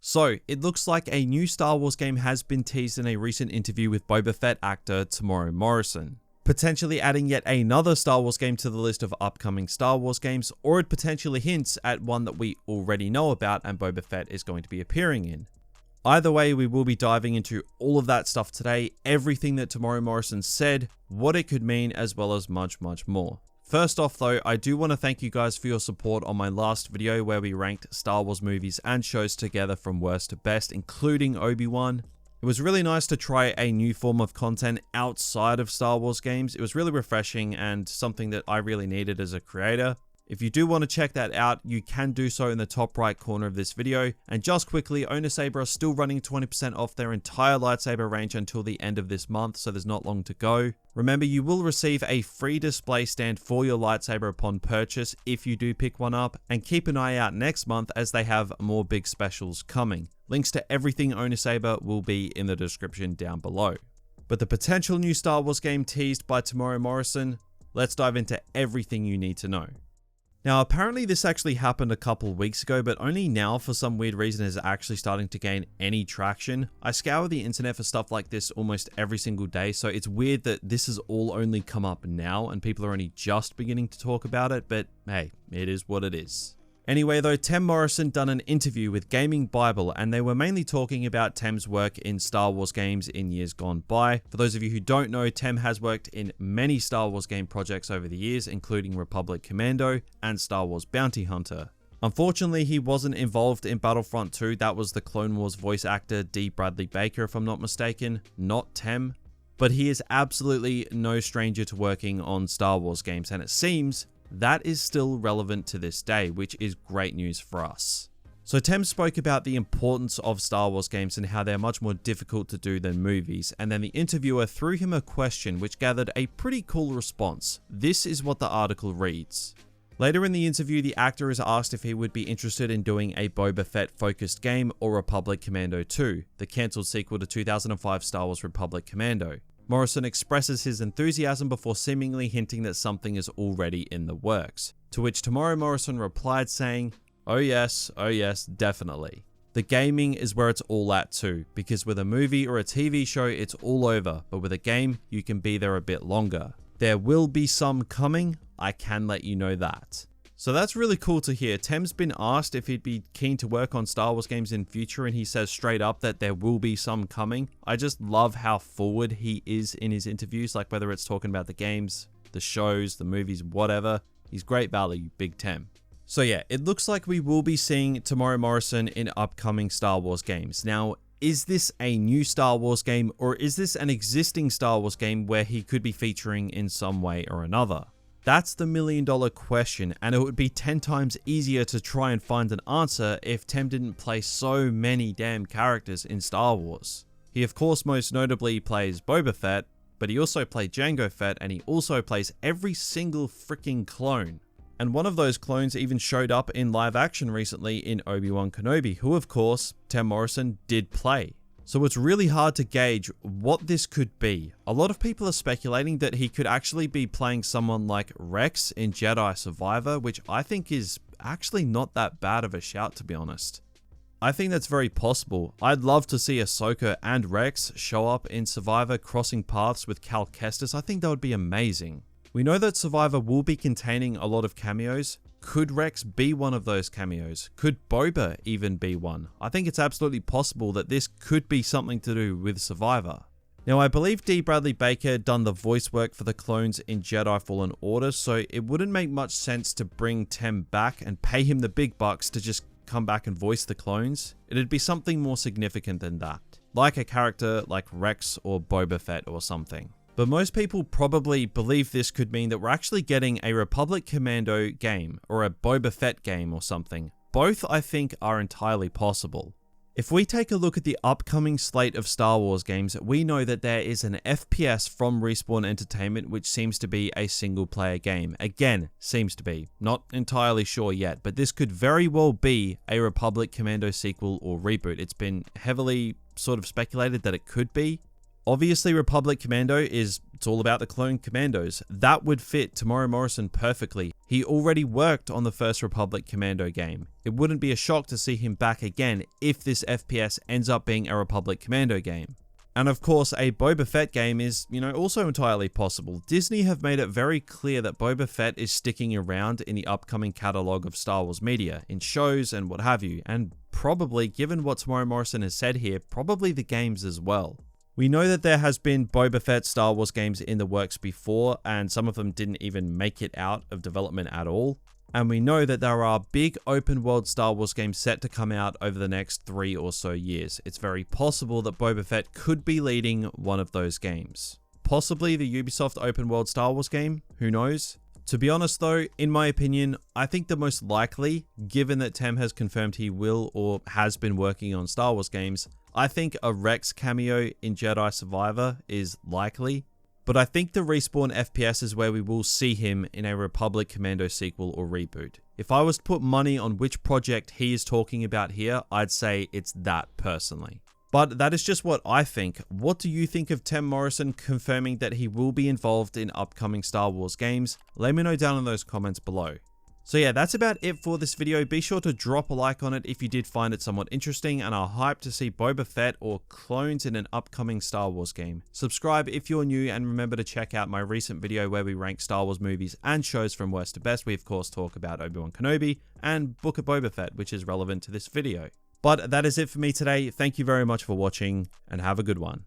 So, it looks like a new Star Wars game has been teased in a recent interview with Boba Fett actor Temuera Morrison, potentially adding yet another Star Wars game to the list of upcoming Star Wars games, or it potentially hints at one that we already know about and Boba Fett is going to be appearing in. Either way, we will be diving into all of that stuff today, everything that Temuera Morrison said, what it could mean, as well as much more. First off though, I do want to thank you guys for your support on my last video where we ranked Star Wars movies and shows together from worst to best, including Obi-Wan. It was really nice to try a new form of content outside of Star Wars games. It was really refreshing and something that I really needed as a creator. If you do want to check that out, you can do so in the top right corner of this video. And just quickly, Owner Saber are still running 20% off their entire lightsaber range until the end of this month, so there's not long to go. Remember, you will receive a free display stand for your lightsaber upon purchase if you do pick one up, and keep an eye out next month as they have more big specials coming. Links to everything Owner Saber will be in the description down below. But the potential new Star Wars game teased by Temuera Morrison, let's dive into everything you need to know. Now, apparently this actually happened a couple weeks ago, but only now for some weird reason is it actually starting to gain any traction. I scour the internet for stuff like this almost every single day, so it's weird that this has all only come up now and people are only just beginning to talk about it, but hey, it is what it is. Anyway though, Tem Morrison done an interview with Gaming Bible and they were mainly talking about Tem's work in Star Wars games in years gone by. For those of you who don't know, Tem has worked in many Star Wars game projects over the years, including Republic Commando and Star Wars Bounty Hunter. Unfortunately, he wasn't involved in Battlefront 2, that was the Clone Wars voice actor D. Bradley Baker if I'm not mistaken, not Tem. But he is absolutely no stranger to working on Star Wars games, and it seems that is still relevant to this day, which is great news for us. So Tem spoke about the importance of Star Wars games and how they're much more difficult to do than movies, and then the interviewer threw him a question which gathered a pretty cool response. This is what the article reads. Later in the interview, the actor is asked if he would be interested in doing a Boba Fett focused game or Republic Commando 2, the cancelled sequel to 2005 Star Wars Republic Commando. Morrison expresses his enthusiasm before seemingly hinting that something is already in the works, to which Temuera Morrison replied saying, oh yes, definitely. The gaming is where it's all at too, because with a movie or a TV show it's all over, but with a game you can be there a bit longer. There will be some coming, I can let you know that. So that's really cool to hear. Tem's been asked if he'd be keen to work on Star Wars games in future, and he says straight up that there will be some coming. I just love how forward he is in his interviews, like whether it's talking about the games, the shows, the movies, whatever. He's great value, Big Tem. So yeah, it looks like we will be seeing Temuera Morrison in upcoming Star Wars games. Now, is this a new Star Wars game, or is this an existing Star Wars game where he could be featuring in some way or another? That's the million-dollar question, and it would be 10 times easier to try and find an answer if Tem didn't play so many damn characters in Star Wars. He of course most notably plays Boba Fett, but he also played Jango Fett, and he also plays every single freaking clone. And one of those clones even showed up in live action recently in Obi-Wan Kenobi, who of course Tem Morrison did play. So it's really hard to gauge what this could be. A lot of people are speculating that he could actually be playing someone like Rex in Jedi Survivor, which I think is actually not that bad of a shout, to be honest. I think that's very possible. I'd love to see Ahsoka and Rex show up in Survivor crossing paths with Cal Kestis. I think that would be amazing. We know that Survivor will be containing a lot of cameos. Could Rex be one of those cameos? Could Boba even be one? I think it's absolutely possible that this could be something to do with Survivor. Now, I believe D. Bradley Baker done the voice work for the clones in Jedi Fallen Order, so it wouldn't make much sense to bring Tem back and pay him the big bucks to just come back and voice the clones. It'd be something more significant than that, like a character like Rex or Boba Fett or something. But most people probably believe this could mean that we're actually getting a Republic Commando game or a Boba Fett game or something. Both, I think, are entirely possible. If we take a look at the upcoming slate of Star Wars games, we know that there is an FPS from Respawn Entertainment which seems to be a single player game. Again, seems to be. Not entirely sure yet, but this could very well be a Republic Commando sequel or reboot. It's been heavily sort of speculated that it could be. Obviously, Republic Commando it's all about the clone commandos. That would fit Temuera Morrison perfectly. He already worked on the first Republic Commando game. It wouldn't be a shock to see him back again if this FPS ends up being a Republic Commando game. And of course, a Boba Fett game is, also entirely possible. Disney have made it very clear that Boba Fett is sticking around in the upcoming catalogue of Star Wars media, in shows and what have you, and probably, given what Temuera Morrison has said here, probably the games as well. We know that there has been Boba Fett Star Wars games in the works before, and some of them didn't even make it out of development at all. And we know that there are big open world Star Wars games set to come out over the next 3 or so years. It's very possible that Boba Fett could be leading one of those games. Possibly the Ubisoft open world Star Wars game, who knows? To be honest though, in my opinion, I think the most likely, given that Tem has confirmed he will or has been working on Star Wars games, I think a Rex cameo in Jedi Survivor is likely. But I think the Respawn FPS is where we will see him in a Republic Commando sequel or reboot. If I was to put money on which project he is talking about here, I'd say it's that personally. But that is just what I think. What do you think of Tem Morrison confirming that he will be involved in upcoming Star Wars games? Let me know down in those comments below. So yeah, that's about it for this video. Be sure to drop a like on it if you did find it somewhat interesting and are hyped to see Boba Fett or clones in an upcoming Star Wars game. Subscribe if you're new, and remember to check out my recent video where we rank Star Wars movies and shows from worst to best. We of course talk about Obi-Wan Kenobi and Book of Boba Fett, which is relevant to this video. But that is it for me today. Thank you very much for watching and have a good one.